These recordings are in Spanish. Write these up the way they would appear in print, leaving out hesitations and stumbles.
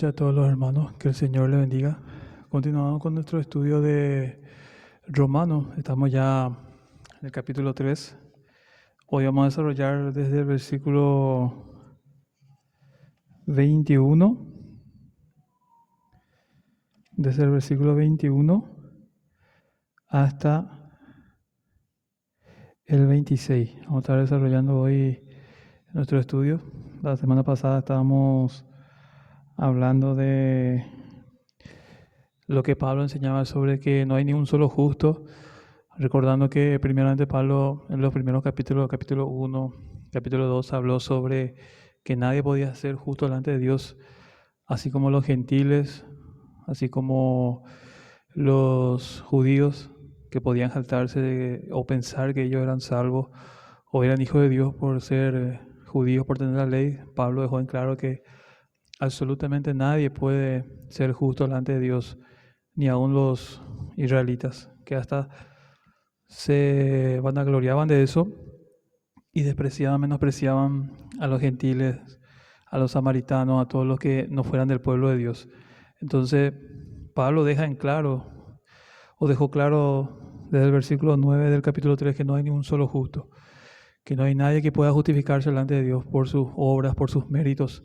noches a todos los hermanos, que el Señor les bendiga. Continuamos con nuestro estudio de Romanos, estamos ya en el capítulo 3. Hoy vamos a desarrollar desde el versículo 21, hasta el 26. Vamos a estar desarrollando hoy nuestro estudio. La semana pasada estábamos hablando de lo que Pablo enseñaba sobre que no hay ni un solo justo, recordando que primeramente Pablo en los primeros capítulos, capítulo 1, capítulo 2, habló sobre que nadie podía ser justo delante de Dios, así como los gentiles, así como los judíos que podían jactarse o pensar que ellos eran salvos o eran hijos de Dios por ser judíos, por tener la ley. Pablo dejó en claro que absolutamente nadie puede ser justo delante de Dios, ni aun los israelitas, que hasta se vanagloriaban de eso y menospreciaban a los gentiles, a los samaritanos, a todos los que no fueran del pueblo de Dios. Entonces, Pablo dejó claro desde el versículo 9 del capítulo 3 que no hay ni un solo justo, que no hay nadie que pueda justificarse delante de Dios por sus obras, por sus méritos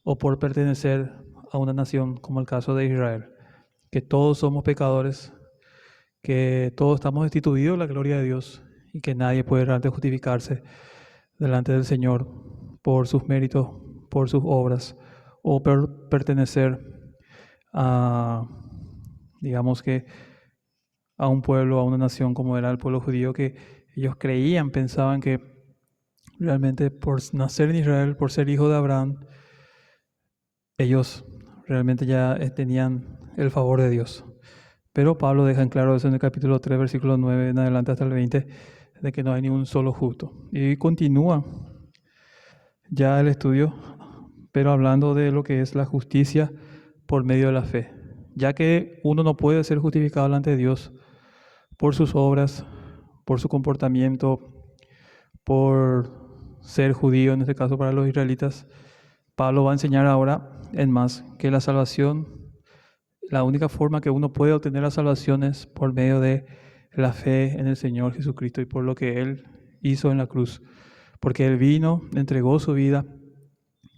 o por pertenecer a una nación como el caso de Israel, que todos somos pecadores, que todos estamos destituidos de la gloria de Dios y que nadie puede realmente justificarse delante del Señor por sus méritos, por sus obras o por pertenecer a, digamos que, a un pueblo, a una nación como era el pueblo judío, que ellos pensaban que realmente por nacer en Israel, por ser hijo de Abraham, ellos realmente ya tenían el favor de Dios. Pero Pablo deja en claro eso en el capítulo 3, versículo 9 en adelante hasta el 20, de que no hay ni un solo justo. Y continúa ya el estudio, pero hablando de lo que es la justicia por medio de la fe, ya que uno no puede ser justificado delante de Dios por sus obras, por su comportamiento, por ser judío, en este caso para los israelitas. Pablo va a enseñar ahora, en más, que la salvación, la única forma que uno puede obtener la salvación es por medio de la fe en el Señor Jesucristo y por lo que Él hizo en la cruz. Porque Él vino, entregó su vida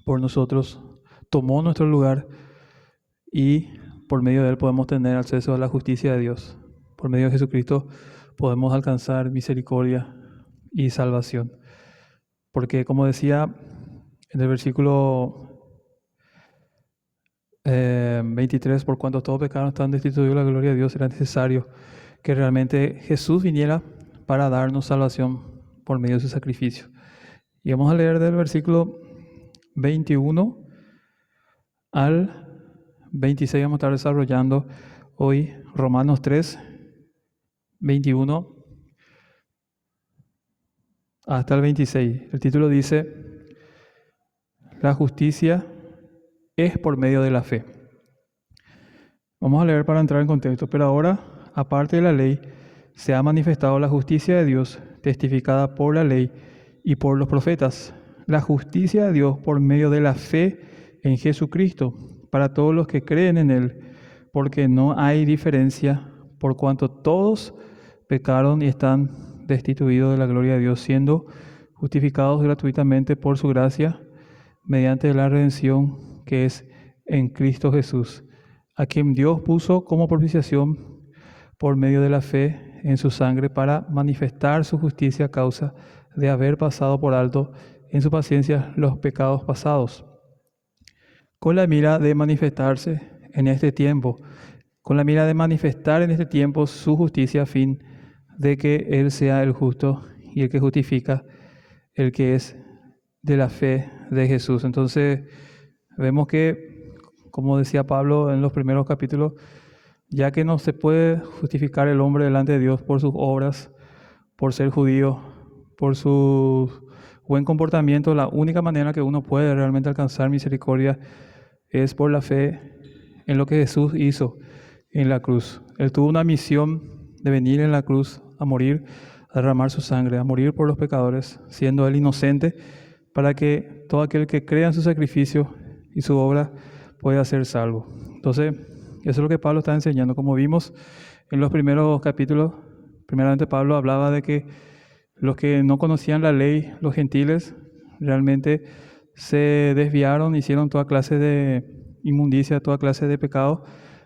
por nosotros, tomó nuestro lugar y por medio de Él podemos tener acceso a la justicia de Dios. Por medio de Jesucristo podemos alcanzar misericordia y salvación. Porque como decía en el versículo 23, por cuanto todos pecaron están destituidos de la gloria de Dios, era necesario que realmente Jesús viniera para darnos salvación por medio de su sacrificio. Y vamos a leer del versículo 21 al 26, vamos a estar desarrollando hoy Romanos 3, 21 hasta el 26. El título dice: la justicia es por medio de la fe. Vamos a leer para entrar en contexto. Pero ahora, aparte de la ley, se ha manifestado la justicia de Dios, testificada por la ley y por los profetas. La justicia de Dios por medio de la fe en Jesucristo, para todos los que creen en Él, porque no hay diferencia, por cuanto todos pecaron y están destituidos de la gloria de Dios, siendo justificados gratuitamente por su gracia, mediante la redención que es en Cristo Jesús, a quien Dios puso como propiciación por medio de la fe en su sangre para manifestar su justicia a causa de haber pasado por alto en su paciencia los pecados pasados, con la mira de manifestar en este tiempo su justicia, a fin de que Él sea el justo y el que justifica, el que es de la fe de Jesús. Entonces vemos que, como decía Pablo en los primeros capítulos, ya que no se puede justificar el hombre delante de Dios por sus obras, por ser judío, por su buen comportamiento, la única manera que uno puede realmente alcanzar misericordia es por la fe en lo que Jesús hizo en la cruz. Él tuvo una misión de venir en la cruz a morir, a derramar su sangre, a morir por los pecadores, siendo Él inocente, para que todo aquel que crea en su sacrificio y su obra pueda ser salvo. Entonces, eso es lo que Pablo está enseñando. Como vimos en los primeros capítulos, primeramente Pablo hablaba de que los que no conocían la ley, los gentiles, realmente se desviaron, hicieron toda clase de inmundicia, toda clase de pecado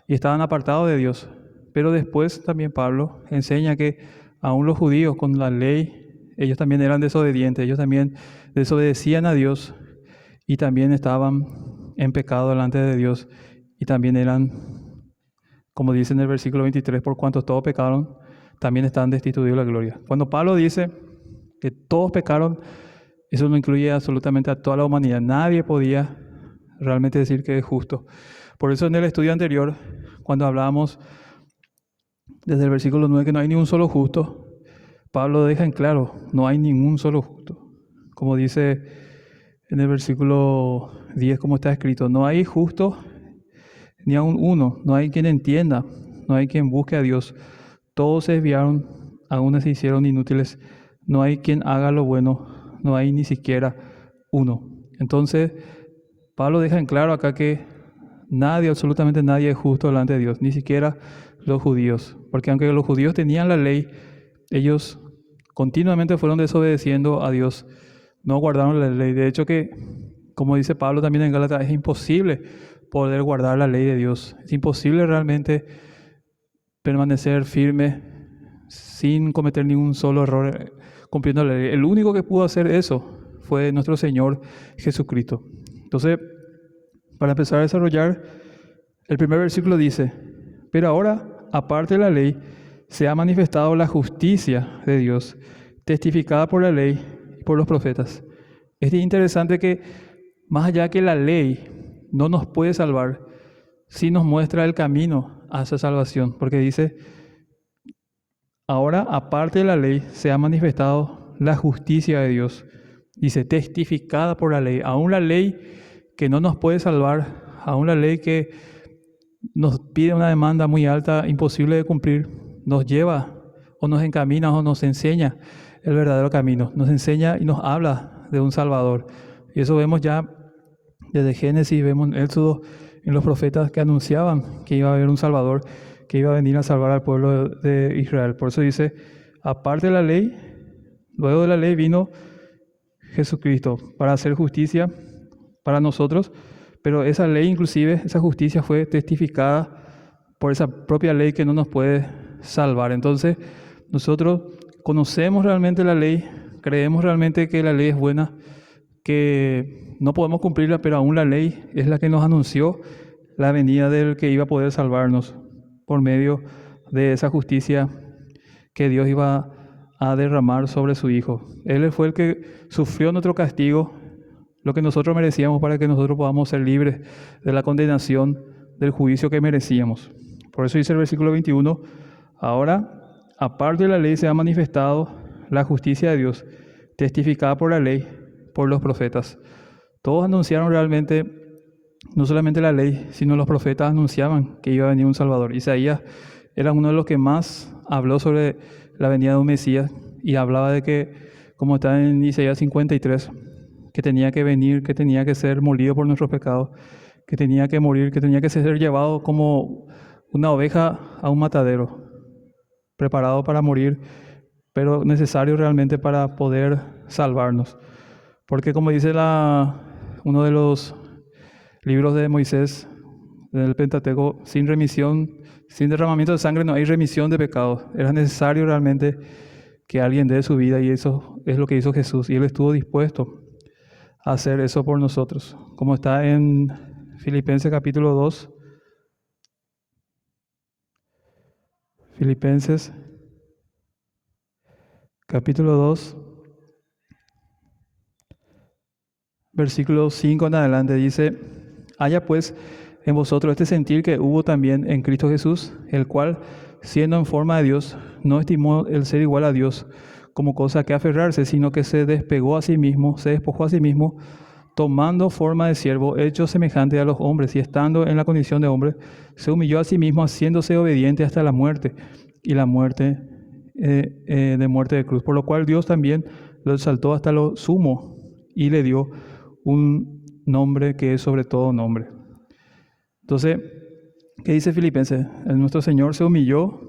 y estaban apartados de Dios. Pero después también Pablo enseña que aún los judíos con la ley, ellos también eran desobedientes, ellos también desobedecían a Dios y también estaban en pecado delante de Dios y también eran, como dice en el versículo 23, por cuanto todos pecaron, también están destituidos de la gloria. Cuando Pablo dice que todos pecaron, eso no incluye absolutamente a toda la humanidad. Nadie podía realmente decir que es justo. Por eso en el estudio anterior, cuando hablábamos desde el versículo 9 que no hay ni un solo justo, Pablo deja en claro, no hay ningún solo justo. Como dice en el versículo 10, como está escrito, no hay justo ni aun uno, no hay quien entienda, no hay quien busque a Dios. Todos se desviaron, algunos se hicieron inútiles, no hay quien haga lo bueno, no hay ni siquiera uno. Entonces, Pablo deja en claro acá que nadie, absolutamente nadie es justo delante de Dios, ni siquiera los judíos. Porque aunque los judíos tenían la ley, ellos continuamente fueron desobedeciendo a Dios, no guardaron la ley. De hecho que, como dice Pablo también en Gálatas, es imposible poder guardar la ley de Dios. Es imposible realmente permanecer firme sin cometer ningún solo error cumpliendo la ley. El único que pudo hacer eso fue nuestro Señor Jesucristo. Entonces, para empezar a desarrollar, el primer versículo dice, pero ahora, aparte de la ley, se ha manifestado la justicia de Dios, testificada por la ley y por los profetas. Es interesante que, más allá que la ley no nos puede salvar, sí nos muestra el camino a esa salvación, porque dice, ahora, aparte de la ley, se ha manifestado la justicia de Dios. Dice, testificada por la ley. Aún la ley que no nos puede salvar, aún la ley que nos pide una demanda muy alta, imposible de cumplir, nos lleva o nos encamina o nos enseña el verdadero camino. Nos enseña y nos habla de un Salvador. Y eso vemos ya desde Génesis, vemos en Éxodo, en los profetas que anunciaban que iba a haber un Salvador, que iba a venir a salvar al pueblo de Israel. Por eso dice, aparte de la ley, luego de la ley vino Jesucristo para hacer justicia para nosotros, pero esa ley inclusive, esa justicia fue testificada por esa propia ley que no nos puede salvar. Entonces, nosotros conocemos realmente la ley, creemos realmente que la ley es buena, que no podemos cumplirla, pero aún la ley es la que nos anunció la venida del que iba a poder salvarnos por medio de esa justicia que Dios iba a derramar sobre su Hijo. Él fue el que sufrió nuestro castigo, lo que nosotros merecíamos para que nosotros podamos ser libres de la condenación, del juicio que merecíamos. Por eso dice el versículo 21, ahora, aparte de la ley, se ha manifestado la justicia de Dios, testificada por la ley, por los profetas. Todos anunciaron realmente, no solamente la ley, sino los profetas anunciaban que iba a venir un Salvador. Isaías era uno de los que más habló sobre la venida de un Mesías y hablaba de que, como está en Isaías 53, que tenía que venir, que tenía que ser molido por nuestros pecados, que tenía que morir, que tenía que ser llevado como una oveja a un matadero, preparado para morir, pero necesario realmente para poder salvarnos. Porque como dice uno de los libros de Moisés, del Pentateuco, sin remisión, sin derramamiento de sangre no hay remisión de pecados. Era necesario realmente que alguien dé su vida y eso es lo que hizo Jesús. Y Él estuvo dispuesto a hacer eso por nosotros. Como está en Filipenses capítulo 2. Filipenses capítulo 2. Versículo 5 en adelante dice, haya pues en vosotros este sentir que hubo también en Cristo Jesús, el cual, siendo en forma de Dios, no estimó el ser igual a Dios como cosa que aferrarse, sino que se despojó a sí mismo, tomando forma de siervo, hecho semejante a los hombres, y estando en la condición de hombre, se humilló a sí mismo, haciéndose obediente hasta la muerte, y la muerte de muerte de cruz. Por lo cual Dios también lo exaltó hasta lo sumo, y le dio un nombre que es sobre todo nombre. Entonces, ¿qué dice Filipenses? Nuestro Señor se humilló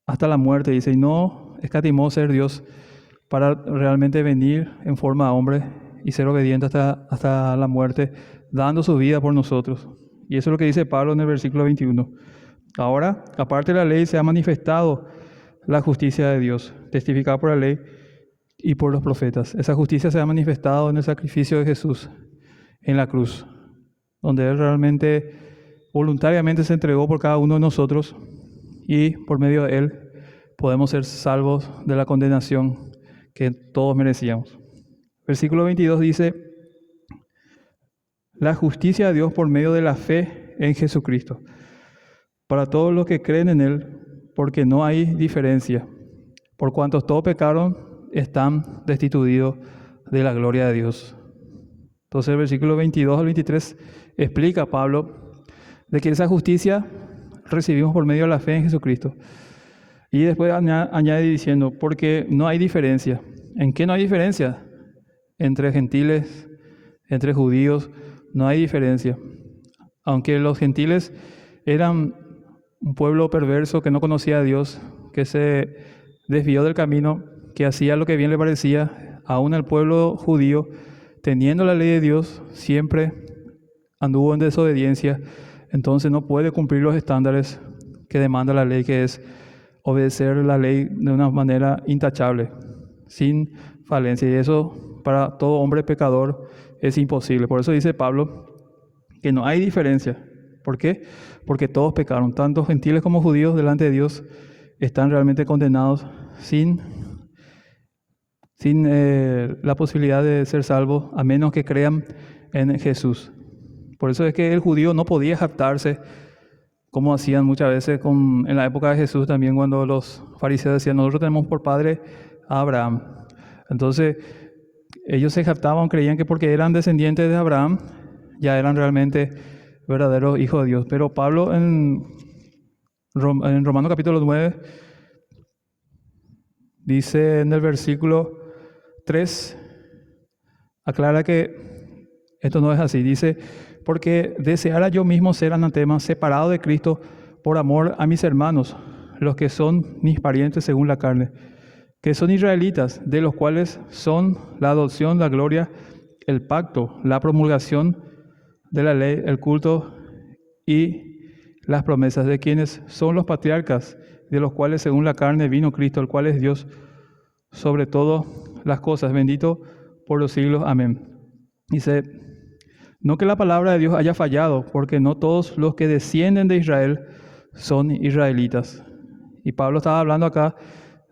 hasta la muerte, dice, y no escatimó ser Dios para realmente venir en forma de hombre y ser obediente hasta la muerte, dando su vida por nosotros. Y eso es lo que dice Pablo en el versículo 21. Ahora, aparte de la ley, se ha manifestado la justicia de Dios, testificada por la ley y por los profetas. Esa justicia se ha manifestado en el sacrificio de Jesús en la cruz, donde Él realmente voluntariamente se entregó por cada uno de nosotros y por medio de Él podemos ser salvos de la condenación que todos merecíamos. Versículo 22 dice, la justicia de Dios por medio de la fe en Jesucristo, para todos los que creen en Él, porque no hay diferencia. Por cuantos todos pecaron, están destituidos de la gloria de Dios. Entonces el versículo 22 al 23 explica a Pablo de que esa justicia recibimos por medio de la fe en Jesucristo. Y después añade diciendo, porque no hay diferencia. ¿En qué no hay diferencia? Entre gentiles, entre judíos, no hay diferencia. Aunque los gentiles eran un pueblo perverso que no conocía a Dios, que se desvió del camino, que hacía lo que bien le parecía, aún el pueblo judío, teniendo la ley de Dios, siempre anduvo en desobediencia, entonces no puede cumplir los estándares que demanda la ley, que es obedecer la ley de una manera intachable, sin falencia. Y eso para todo hombre pecador es imposible. Por eso dice Pablo que no hay diferencia. ¿Por qué? Porque todos pecaron, tanto gentiles como judíos delante de Dios están realmente condenados sin la posibilidad de ser salvos, a menos que crean en Jesús. Por eso es que el judío no podía jactarse, como hacían muchas veces en la época de Jesús también, cuando los fariseos decían, nosotros tenemos por padre a Abraham. Entonces, ellos se jactaban, creían que porque eran descendientes de Abraham, ya eran realmente verdaderos hijos de Dios. Pero Pablo en Romanos capítulo 9, dice en el versículo 3, aclara que esto no es así. Dice, porque deseara yo mismo ser anatema, separado de Cristo, por amor a mis hermanos, los que son mis parientes según la carne, que son israelitas, de los cuales son la adopción, la gloria, el pacto, la promulgación de la ley, el culto y las promesas, de quienes son los patriarcas, de los cuales según la carne vino Cristo, el cual es Dios sobre todas las cosas, bendito por los siglos. Amén. Dice, no que la palabra de Dios haya fallado, porque no todos los que descienden de Israel son israelitas. Y Pablo estaba hablando acá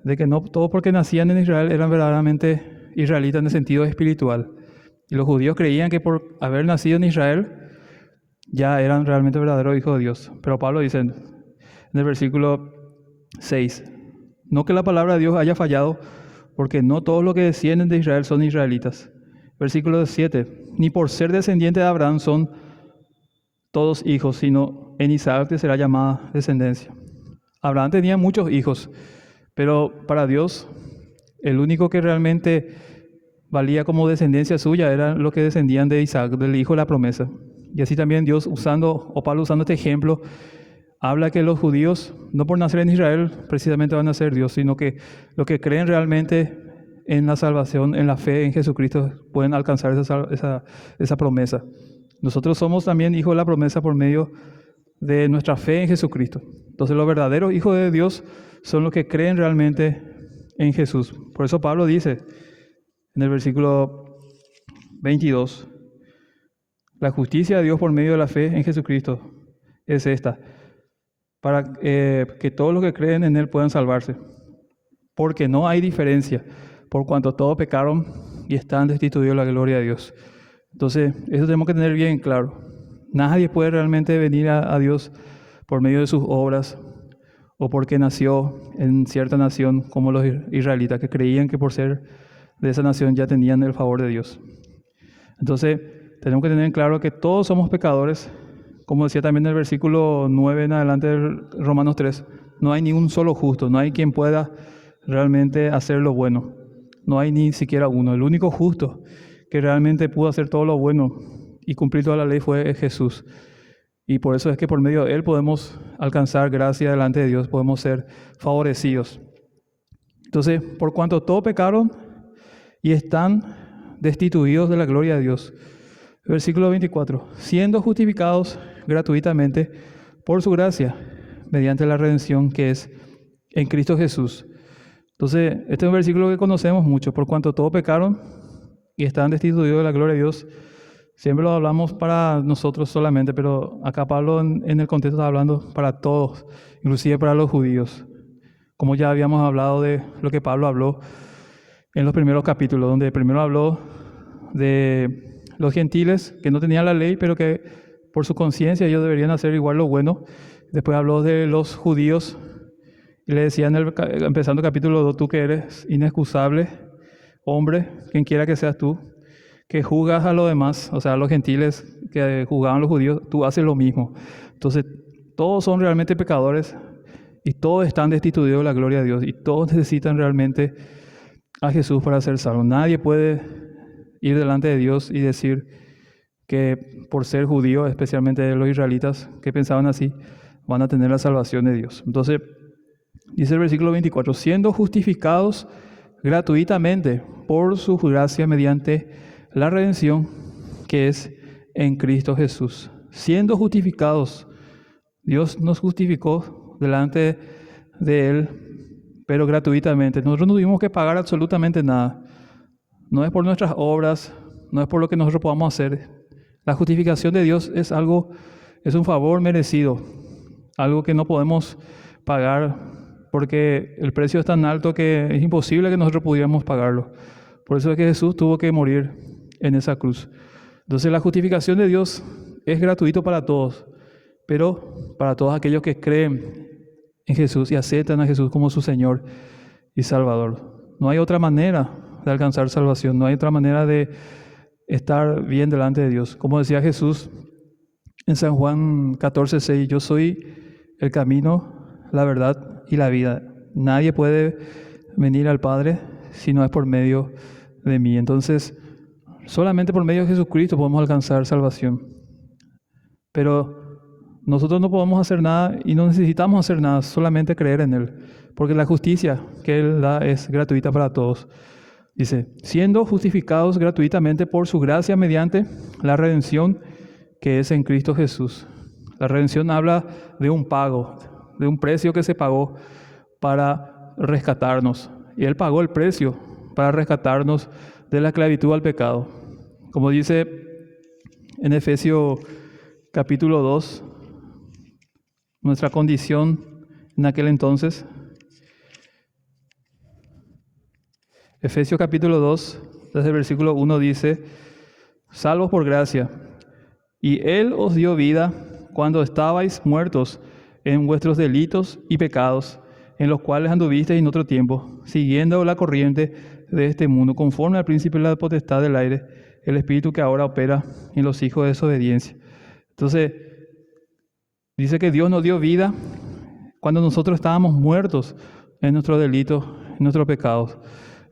de que no todos porque nacían en Israel eran verdaderamente israelitas en el sentido espiritual. Y los judíos creían que por haber nacido en Israel ya eran realmente verdaderos hijos de Dios. Pero Pablo dice en el versículo 6, no que la palabra de Dios haya fallado, porque no todos los que descienden de Israel son israelitas. Versículo 7, ni por ser descendiente de Abraham son todos hijos, sino en Isaac te será llamada descendencia. Abraham tenía muchos hijos, pero para Dios el único que realmente valía como descendencia suya eran los que descendían de Isaac, del hijo de la promesa. Y así también Dios Pablo usando este ejemplo, habla que los judíos, no por nacer en Israel, precisamente van a ser Dios, sino que los que creen realmente en la salvación, en la fe en Jesucristo, pueden alcanzar esa promesa. Nosotros somos también hijos de la promesa por medio de nuestra fe en Jesucristo. Entonces los verdaderos hijos de Dios son los que creen realmente en Jesús. Por eso Pablo dice en el versículo 22, la justicia de Dios por medio de la fe en Jesucristo es esta, para que todos los que creen en Él puedan salvarse. Porque no hay diferencia, por cuanto todos pecaron y están destituidos de la gloria de Dios. Entonces, eso tenemos que tener bien claro. Nadie puede realmente venir a Dios por medio de sus obras o porque nació en cierta nación como los israelitas, que creían que por ser de esa nación ya tenían el favor de Dios. Entonces, tenemos que tener en claro que todos somos pecadores. Como decía también en el versículo 9 en adelante de Romanos 3, no hay ni un solo justo, no hay quien pueda realmente hacer lo bueno. No hay ni siquiera uno. El único justo que realmente pudo hacer todo lo bueno y cumplir toda la ley fue Jesús. Y por eso es que por medio de Él podemos alcanzar gracia delante de Dios, podemos ser favorecidos. Entonces, por cuanto todos pecaron y están destituidos de la gloria de Dios. Versículo 24. Siendo justificados gratuitamente por su gracia, mediante la redención que es en Cristo Jesús. Entonces, este es un versículo que conocemos mucho. Por cuanto todos pecaron y están destituidos de la gloria de Dios. Siempre lo hablamos para nosotros solamente, pero acá Pablo en el contexto está hablando para todos, inclusive para los judíos. Como ya habíamos hablado de lo que Pablo habló en los primeros capítulos, donde primero habló de los gentiles que no tenían la ley, pero que por su conciencia ellos deberían hacer igual lo bueno. Después habló de los judíos y le decía empezando el capítulo 2, tú que eres inexcusable, hombre, quien quiera que seas tú, que juzgas a los demás, o sea, a los gentiles que juzgaban a los judíos, tú haces lo mismo. Entonces, todos son realmente pecadores y todos están destituidos de la gloria de Dios y todos necesitan realmente a Jesús para ser salvos. Nadie puede ir delante de Dios y decir que por ser judío, especialmente los israelitas que pensaban así, van a tener la salvación de Dios. Entonces, dice el versículo 24, siendo justificados gratuitamente por su gracia mediante la redención que es en Cristo Jesús. Siendo justificados, Dios nos justificó delante de Él, pero gratuitamente. Nosotros no tuvimos que pagar absolutamente nada. No es por nuestras obras, no es por lo que nosotros podamos hacer. La justificación de Dios es un favor merecido, algo que no podemos pagar porque el precio es tan alto que es imposible que nosotros pudiéramos pagarlo. Por eso es que Jesús tuvo que morir en esa cruz. Entonces la justificación de Dios es gratuito para todos, pero para todos aquellos que creen en Jesús y aceptan a Jesús como su Señor y Salvador. No hay otra manera de alcanzar salvación, no hay otra manera de estar bien delante de Dios. Como decía Jesús en San Juan 14:6, yo soy el camino, la verdad y la vida. Nadie puede venir al Padre si no es por medio de mí. Entonces, solamente por medio de Jesucristo podemos alcanzar salvación. Pero nosotros no podemos hacer nada y no necesitamos hacer nada, solamente creer en Él. Porque la justicia que Él da es gratuita para todos. Dice, siendo justificados gratuitamente por su gracia mediante la redención que es en Cristo Jesús. La redención habla de un pago, de un precio que se pagó para rescatarnos. Y Él pagó el precio para rescatarnos de la esclavitud al pecado. Como dice en Efesios capítulo 2, nuestra condición en aquel entonces. Efesios capítulo 2, desde el versículo 1 dice, salvos por gracia, y Él os dio vida cuando estabais muertos en vuestros delitos y pecados, en los cuales anduvisteis en otro tiempo, siguiendo la corriente de este mundo, conforme al príncipe de la potestad del aire, el espíritu que ahora opera en los hijos de desobediencia. Entonces, dice que Dios nos dio vida cuando nosotros estábamos muertos en nuestros delitos, en nuestros pecados.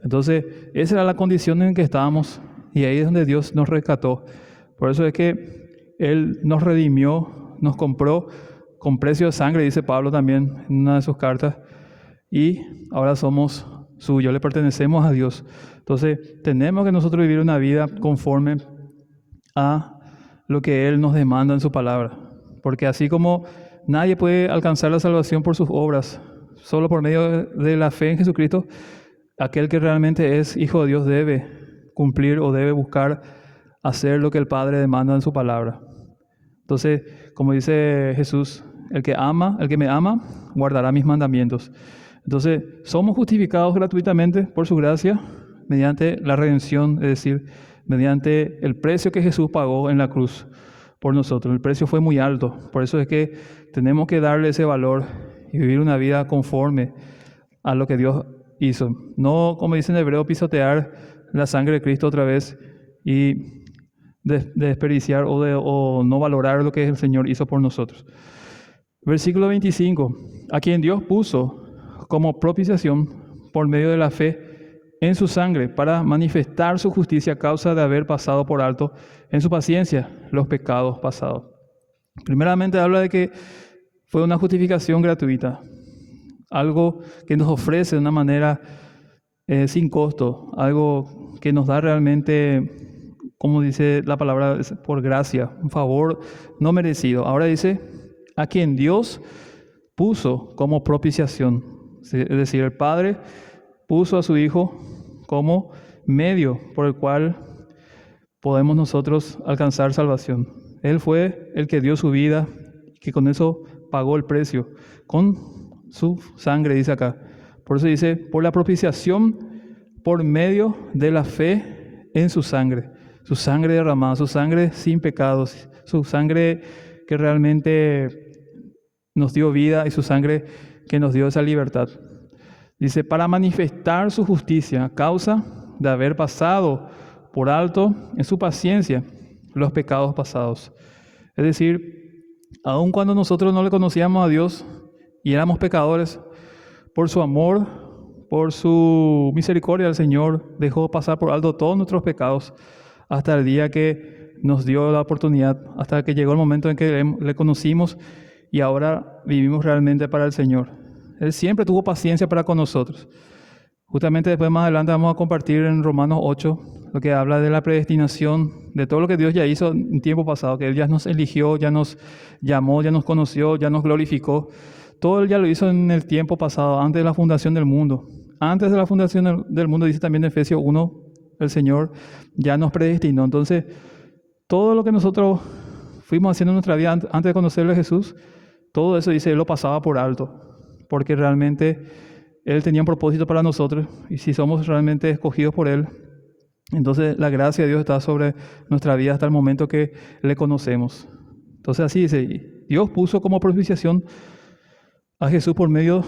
Entonces, esa era la condición en que estábamos y ahí es donde Dios nos rescató. Por eso es que Él nos redimió, nos compró con precio de sangre, dice Pablo también en una de sus cartas, y ahora somos suyos, le pertenecemos a Dios. Entonces, tenemos que nosotros vivir una vida conforme a lo que Él nos demanda en su palabra. Porque así como nadie puede alcanzar la salvación por sus obras, solo por medio de la fe en Jesucristo, aquel que realmente es hijo de Dios debe cumplir o debe buscar hacer lo que el Padre demanda en su palabra. Entonces, como dice Jesús, el que me ama, guardará mis mandamientos. Entonces, somos justificados gratuitamente por su gracia mediante la redención, es decir, mediante el precio que Jesús pagó en la cruz por nosotros. El precio fue muy alto, por eso es que tenemos que darle ese valor y vivir una vida conforme a lo que Dios hizo. No, como dice en hebreo, pisotear la sangre de Cristo otra vez y desperdiciar o no valorar lo que el Señor hizo por nosotros. Versículo 25. A quien Dios puso como propiciación por medio de la fe en su sangre para manifestar su justicia a causa de haber pasado por alto en su paciencia los pecados pasados. Primeramente habla de que fue una justificación gratuita, algo que nos ofrece de una manera sin costo, algo que nos da realmente, como dice la palabra, por gracia, un favor no merecido. Ahora dice, a quien Dios puso como propiciación, es decir, el Padre puso a su Hijo como medio por el cual podemos nosotros alcanzar salvación. Él fue el que dio su vida, que con eso pagó el precio, con su sangre, dice acá. Por eso dice, por la propiciación, por medio de la fe en su sangre derramada, su sangre sin pecados, su sangre que realmente nos dio vida y su sangre que nos dio esa libertad. Dice, para manifestar su justicia a causa de haber pasado por alto en su paciencia los pecados pasados. Es decir, aun cuando nosotros no le conocíamos a Dios y éramos pecadores, por su amor, por su misericordia, el Señor dejó pasar por alto todos nuestros pecados hasta el día que nos dio la oportunidad, hasta que llegó el momento en que le conocimos y ahora vivimos realmente para el Señor. Él siempre tuvo paciencia para con nosotros. Justamente después, más adelante, vamos a compartir en Romanos 8 lo que habla de la predestinación, de todo lo que Dios ya hizo en tiempo pasado, que Él ya nos eligió, ya nos llamó, ya nos conoció, ya nos glorificó. Todo Él ya lo hizo en el tiempo pasado, antes de la fundación del mundo. Antes de la fundación del mundo, dice también en Efesios 1, el Señor ya nos predestinó. Entonces, todo lo que nosotros fuimos haciendo en nuestra vida antes de conocerle a Jesús, todo eso, dice, Él lo pasaba por alto, porque realmente Él tenía un propósito para nosotros, y si somos realmente escogidos por Él, entonces la gracia de Dios está sobre nuestra vida hasta el momento que le conocemos. Entonces así dice, Dios puso como propiciación a Jesús por medio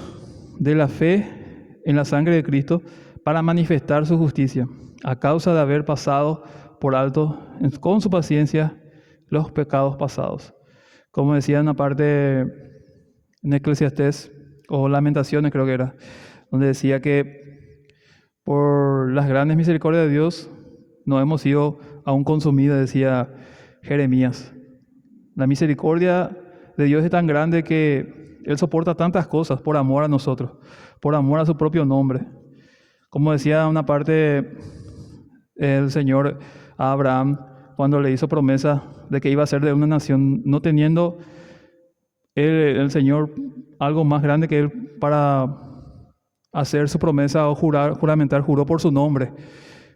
de la fe en la sangre de Cristo para manifestar su justicia, a causa de haber pasado por alto con su paciencia los pecados pasados. Como decía en una parte en Eclesiastés, o Lamentaciones creo que era, donde decía que por las grandes misericordias de Dios no hemos sido aún consumidos, decía Jeremías. La misericordia de Dios es tan grande que Él soporta tantas cosas por amor a nosotros, por amor a su propio nombre. Como decía una parte el Señor a Abraham cuando le hizo promesa de que iba a ser de una nación, no teniendo el Señor algo más grande que Él para hacer su promesa o juramentar, juró por su nombre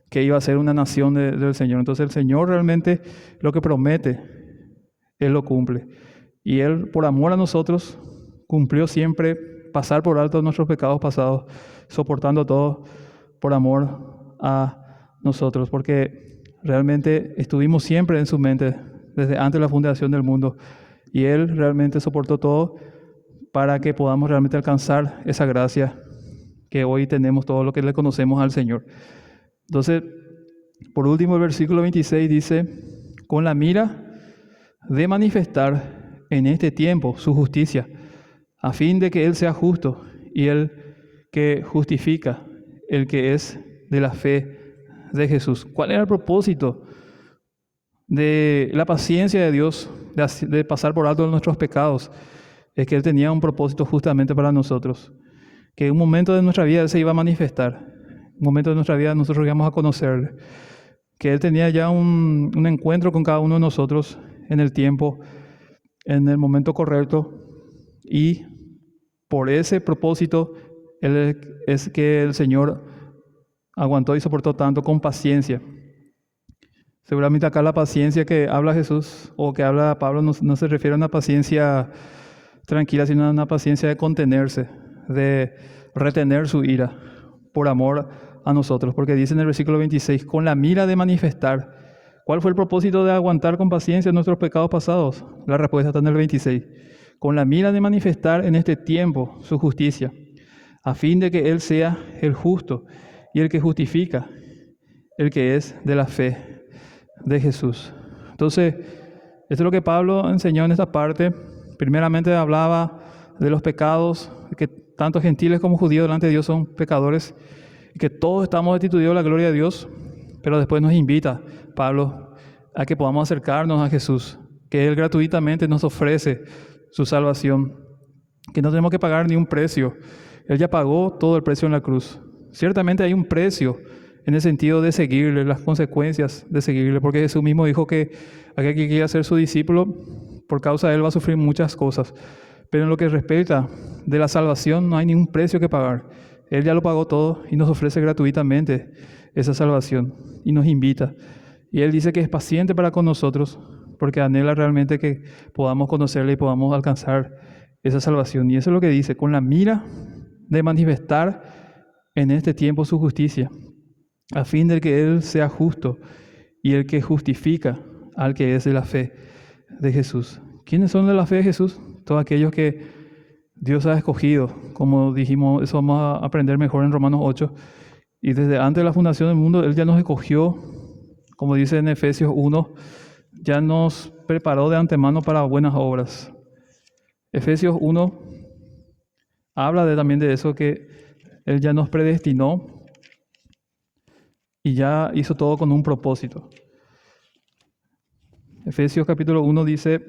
que iba a ser una nación del Señor. Entonces el Señor realmente lo que promete, Él lo cumple. Y Él, por amor a nosotros, cumplió siempre pasar por alto nuestros pecados pasados, soportando todo por amor a nosotros, porque realmente estuvimos siempre en su mente desde antes de la fundación del mundo, y Él realmente soportó todo para que podamos realmente alcanzar esa gracia que hoy tenemos, todo lo que le conocemos al Señor. Entonces, por último, el versículo 26 dice, con la mira de manifestar en este tiempo su justicia, a fin de que Él sea justo y el que justifica, el que es de la fe de Jesús. ¿Cuál era el propósito de la paciencia de Dios, de pasar por alto nuestros pecados? Es que Él tenía un propósito justamente para nosotros, que en un momento de nuestra vida Él se iba a manifestar, un momento de nuestra vida nosotros íbamos a conocerle, que Él tenía ya un encuentro con cada uno de nosotros en el tiempo, en el momento correcto, y por ese propósito es que el Señor aguantó y soportó tanto con paciencia. Seguramente acá la paciencia que habla Jesús o que habla Pablo no se refiere a una paciencia tranquila, sino a una paciencia de contenerse, de retener su ira por amor a nosotros. Porque dice en el versículo 26, con la mira de manifestar. ¿Cuál fue el propósito de aguantar con paciencia nuestros pecados pasados? La respuesta está en el 26. Con la mira de manifestar en este tiempo su justicia, a fin de que Él sea el justo y el que justifica, el que es de la fe de Jesús. Entonces, esto es lo que Pablo enseñó en esta parte. Primeramente hablaba de los pecados, que tanto gentiles como judíos delante de Dios son pecadores, y que todos estamos destituidos de la gloria de Dios, pero después nos invita Pablo a que podamos acercarnos a Jesús, que Él gratuitamente nos ofrece su salvación, que no tenemos que pagar ni un precio. Él ya pagó todo el precio en la cruz. Ciertamente hay un precio en el sentido de seguirle, las consecuencias de seguirle, porque Jesús mismo dijo que aquel que quiera ser su discípulo, por causa de Él va a sufrir muchas cosas. Pero en lo que respecta de la salvación no hay ningún precio que pagar. Él ya lo pagó todo y nos ofrece gratuitamente esa salvación y nos invita. Y Él dice que es paciente para con nosotros porque anhela realmente que podamos conocerle y podamos alcanzar esa salvación. Y eso es lo que dice, con la mira de manifestar en este tiempo su justicia, a fin de que Él sea justo y el que justifica al que es de la fe de Jesús. ¿Quiénes son de la fe de Jesús? Todos aquellos que Dios ha escogido, como dijimos, eso vamos a aprender mejor en Romanos 8. Y desde antes de la fundación del mundo, Él ya nos escogió, como dice en Efesios 1, ya nos preparó de antemano para buenas obras. Efesios 1 habla también de eso, que Él ya nos predestinó y ya hizo todo con un propósito. Efesios capítulo 1 dice,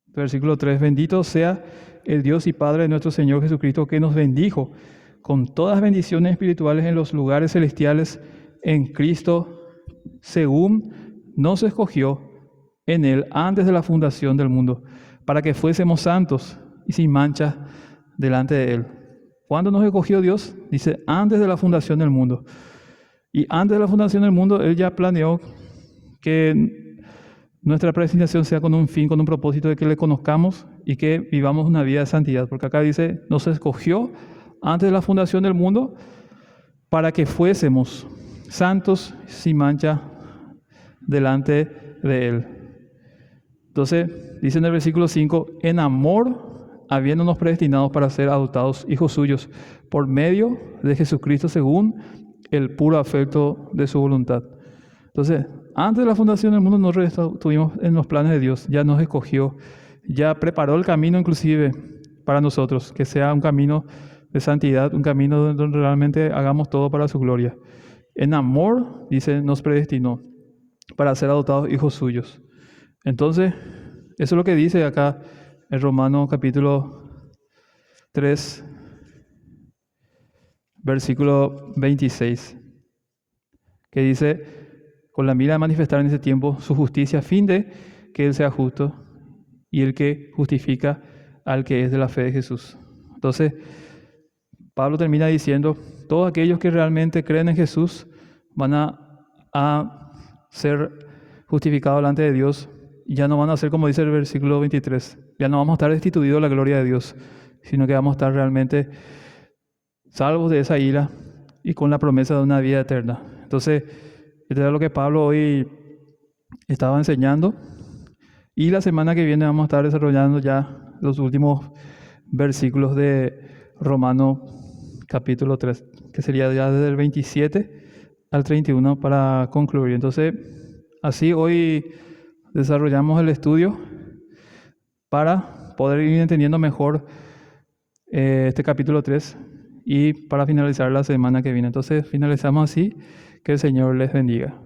versículo 3, bendito sea el Dios y Padre de nuestro Señor Jesucristo, que nos bendijo con todas bendiciones espirituales en los lugares celestiales en Cristo, según nos escogió en Él antes de la fundación del mundo, para que fuésemos santos y sin mancha delante de Él. ¿Cuándo nos escogió Dios? Dice, antes de la fundación del mundo. Y antes de la fundación del mundo, Él ya planeó que nuestra predestinación sea con un fin, con un propósito de que le conozcamos y que vivamos una vida de santidad. Porque acá dice, nos escogió antes de la fundación del mundo para que fuésemos santos sin mancha delante de Él. Entonces, dice en el versículo 5, en amor, habiéndonos predestinados para ser adoptados hijos suyos por medio de Jesucristo según el puro afecto de su voluntad. Entonces, antes de la fundación del mundo nosotros estuvimos en los planes de Dios, ya nos escogió, ya preparó el camino inclusive para nosotros, que sea un camino de santidad, un camino donde realmente hagamos todo para su gloria. En amor, dice, nos predestinó para ser adoptados hijos suyos. Entonces, eso es lo que dice acá en Romanos capítulo 3, versículo 26, que dice, con la mira de manifestar en ese tiempo su justicia, a fin de que Él sea justo y el que justifica al que es de la fe de Jesús. Entonces, Pablo termina diciendo, todos aquellos que realmente creen en Jesús van a ser justificados delante de Dios. Y ya no van a ser, como dice el versículo 23, ya no vamos a estar destituidos de la gloria de Dios, sino que vamos a estar realmente salvos de esa ira y con la promesa de una vida eterna. Entonces, esto es lo que Pablo hoy estaba enseñando. Y la semana que viene vamos a estar desarrollando ya los últimos versículos de Romanos capítulo 3, que sería ya desde el 27 al 31 para concluir. Entonces, así hoy desarrollamos el estudio para poder ir entendiendo mejor este capítulo 3 y para finalizar la semana que viene. Entonces, finalizamos así. Que el Señor les bendiga.